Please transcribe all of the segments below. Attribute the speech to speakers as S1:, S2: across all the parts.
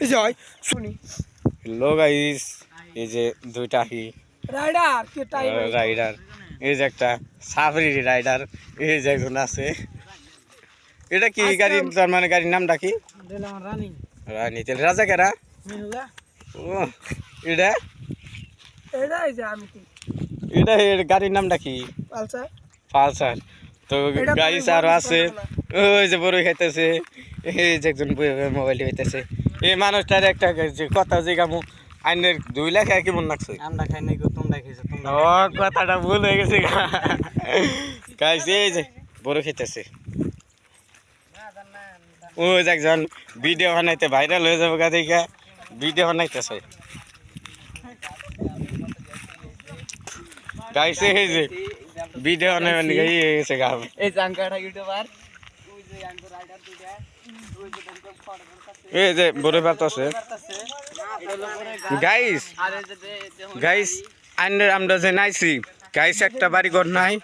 S1: এই যে হয় শুনি
S2: হ্যালো গাইস, এই যে দুইটা
S1: রাইডার কে টাইম
S2: রাইডার, এই যে একটা সাফরি রাইডার, এই যে একজন আছে। এটা কি গাড়ি, তার মানে গাড়ির নামটা কি?
S1: দিলাম রানিং
S2: রানী তেল রাজা কেরা?
S1: মিনুলা
S2: ও এটা
S1: এটা এই যে আমি কি
S2: এটা এর গাড়ির নামটা কি?
S1: Pulsar
S2: Pulsar. তো
S1: এটা তো
S2: গাড়ি আরো আছে, ওই যে বড় খাইতেছে, এই যে একজন মোবাইল হইতেছে। এই মানুষটার একটা যে কথা যে গামু আইনের 2 লাখ আর কি মন লাগছে।
S3: আমরা খাই নাই গো, তোমরা খাইছো তোমরা।
S2: ও কথাটা ভুল হয়ে গেছে গাইস, এই যে বড় খাইতেছে। ওই যে একজন ভিডিও বানাইতে ভাইরাল হয়ে যাবে গা, দেখা ভিডিও বানাইতেছে গাইস। এই যে ভিডিও বানাইবেন গাই গেছে গা।
S3: এই জাঙ্কাটা ইউটিউবার, ওই যে আঙ্কো রাইডার দুইটা, ওই যে দেখো ফটো করতেছে,
S2: এই যে বড় বার্তাছে গাইস।
S3: আরে যে
S2: গাইস আমরা যে নাইছি গাইস, একটা বাড়ি ঘর নাই।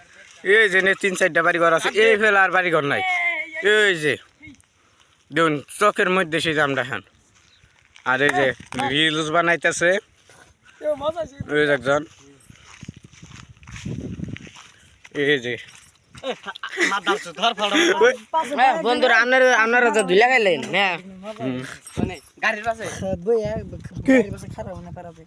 S2: এই যে 3-4টা বাড়ি ঘর আছে, এই ফেলা আর বাড়ি ঘর নাই। এই যে দেখুন চোখের মধ্যে সেই জামটা খান। আর এই যে রিলস বানাইতেছে ওই যে একজন, এই যে
S3: মাদারছো ধর ফটো।
S4: বন্ধুরা আপনারা যে ধুলা খাইলেন হ্যাঁ
S3: মানে গাড়ির পাশে
S1: বই গাড়ি বসে খারাপ না পারাবে